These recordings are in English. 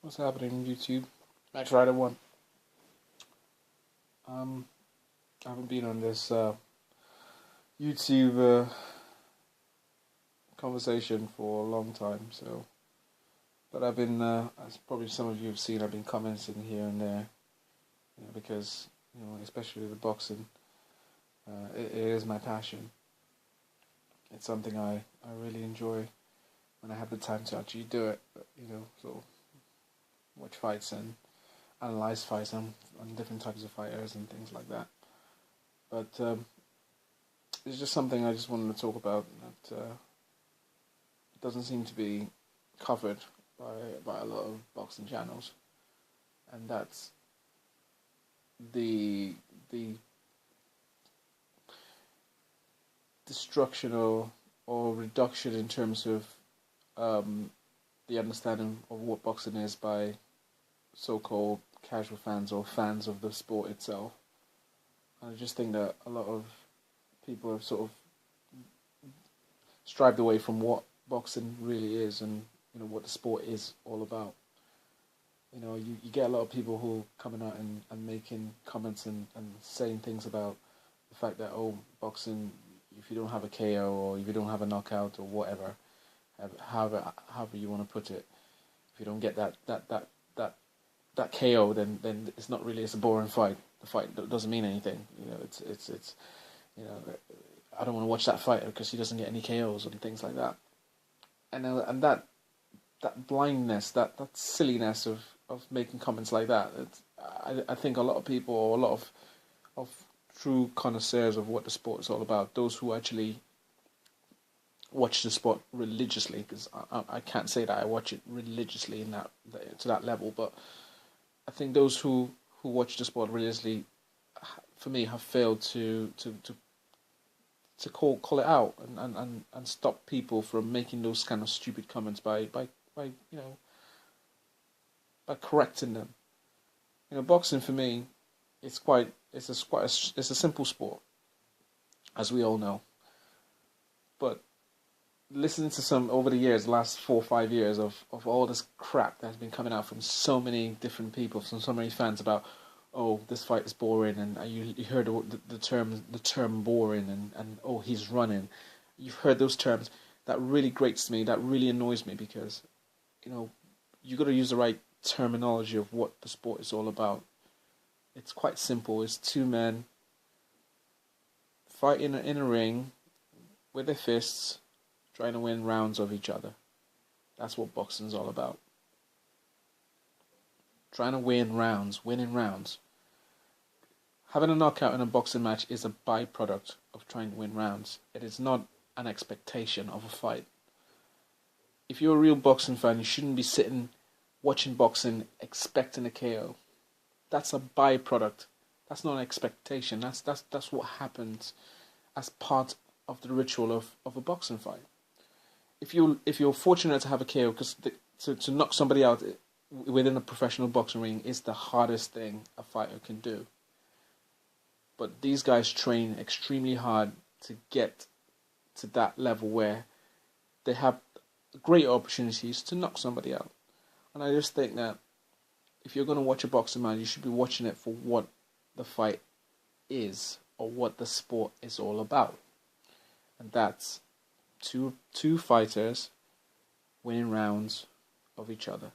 What's happening on YouTube? Max Rider 1. I haven't been on this YouTube conversation for a long time, but I've been, as probably some of you have seen, I've been commenting here and there, because, especially the boxing, it is my passion. It's something I really enjoy when I have the time to actually do it, sort of watch fights and analyze fights on different types of fighters and things like that. But it's just something I just wanted to talk about that doesn't seem to be covered by a lot of boxing channels, and that's the destruction or reduction in terms of the understanding of what boxing is by so-called casual fans or fans of the sport itself. And I just think that a lot of people have sort of strived away from what boxing really is and what the sport is all about. You get a lot of people who coming out and making comments and saying things about the fact that, boxing, if you don't have a KO or if you don't have a knockout or whatever, however you want to put it, if you don't get that KO, then it's not really, it's a boring fight. The fight doesn't mean anything. It's I don't want to watch that fighter because he doesn't get any KOs and things like that. And that blindness, that silliness of making comments like that. I think a lot of people, or a lot of true connoisseurs of what the sport is all about, those who actually watch the sport religiously, because I can't say that I watch it religiously to that level, but I think those who watch the sport religiously, for me, have failed to call it out and stop people from making those kind of stupid comments by correcting them. Boxing for me, it's a simple sport, as we all know. But listening to some over the years, the last 4 or 5 years of all this crap that has been coming out from so many different people, from so many fans about, this fight is boring, and you heard the term boring, and he's running. You've heard those terms. That really grates me. That really annoys me, because you got to use the right terminology of what the sport is all about. It's quite simple. It's two men fighting in a ring with their fists, trying to win rounds of each other. That's what boxing is all about. Trying to winning rounds. Having a knockout in a boxing match is a byproduct of trying to win rounds. It is not an expectation of a fight. If you're a real boxing fan, you shouldn't be sitting watching boxing expecting a KO. That's a byproduct. That's not an expectation. That's what happens as part of the ritual of a boxing fight. If you're fortunate to have a KO, because to knock somebody out within a professional boxing ring is the hardest thing a fighter can do. But these guys train extremely hard to get to that level where they have great opportunities to knock somebody out. And I just think that if you're going to watch a boxing match, you should be watching it for what the fight is, or what the sport is all about. And that's two fighters winning rounds of each other.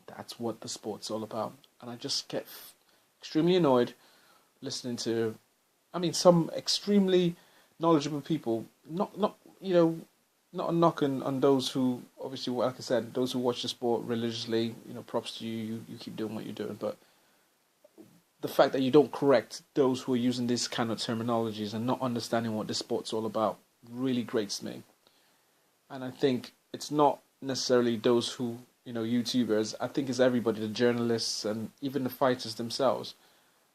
That's what the sport's all about. And I just get extremely annoyed listening to, some extremely knowledgeable people, not a knock on those who, obviously, like I said, those who watch the sport religiously, props to you, you keep doing what you're doing, but the fact that you don't correct those who are using these kind of terminologies and not understanding what the sport's all about really grates me. And I think it's not necessarily those who, YouTubers, I think it's everybody, the journalists and even the fighters themselves.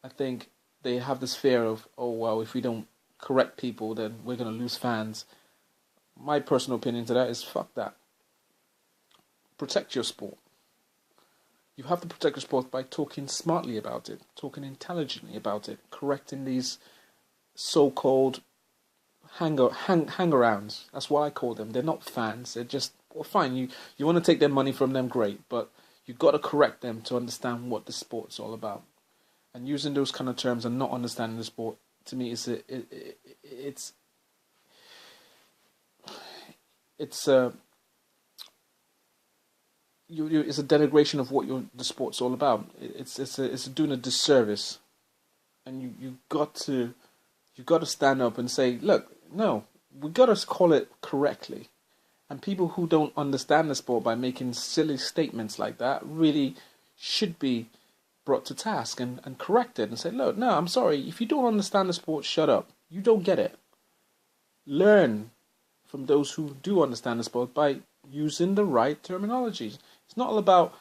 I think they have this fear of, if we don't correct people, then we're going to lose fans. My personal opinion to that is, fuck that. Protect your sport. You have to protect your sport by talking smartly about it, talking intelligently about it, correcting these so-called hang-arounds. That's what I call them. They're not fans. They're just well, fine. You want to take their money from them, great, but you got to correct them to understand what the sport's all about. And using those kind of terms and not understanding the sport, to me, it's a it's a denigration of what the sport's all about. It's doing a disservice, and you got to stand up and say, look, no, we got to call it correctly. And people who don't understand the sport by making silly statements like that really should be brought to task and corrected and say, look, no, I'm sorry, if you don't understand the sport, shut up. You don't get it. Learn from those who do understand the sport by using the right terminology. It's not all about,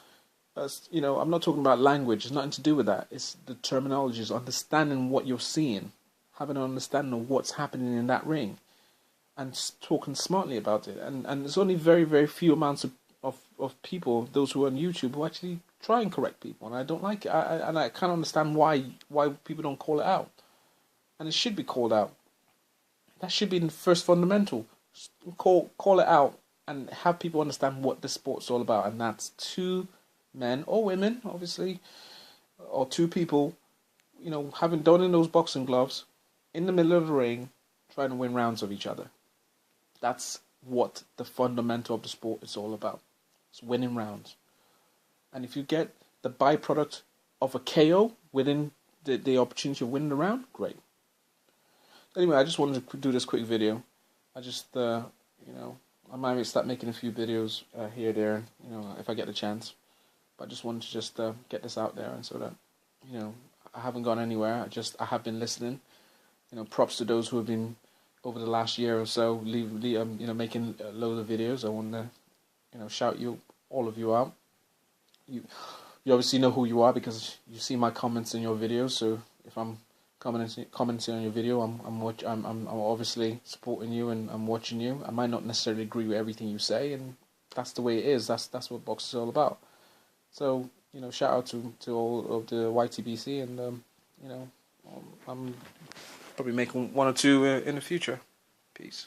I'm not talking about language. It's nothing to do with that. It's the terminologies, understanding what you're seeing, having an understanding of what's happening in that ring, and talking smartly about it. And there's only very, very few amounts of people, those who are on YouTube, who actually try and correct people. And I don't like it. I can't understand why people don't call it out. And it should be called out. That should be the first fundamental. Call it out and have people understand what the sport's all about. And that's two men or women, obviously, or two people, having donning those boxing gloves in the middle of the ring, trying to win rounds of each other. That's what the fundamental of the sport is all about. It's winning rounds. And if you get the byproduct of a KO within the opportunity of winning the round, great. Anyway, I just wanted to do this quick video. I just, I might start making a few videos here, there, if I get the chance. But I just wanted to just get this out there, and so that, I haven't gone anywhere. I have been listening. Props to those who have been over the last year or so, making a load of videos. I want to, shout all of you out. You obviously know who you are because you see my comments in your videos. So if I'm commenting on your video, I'm obviously supporting you and I'm watching you. I might not necessarily agree with everything you say, and that's the way it is. That's what boxing is all about. So shout out to all of the YTBC, and I'm probably making one or two in the future. Peace.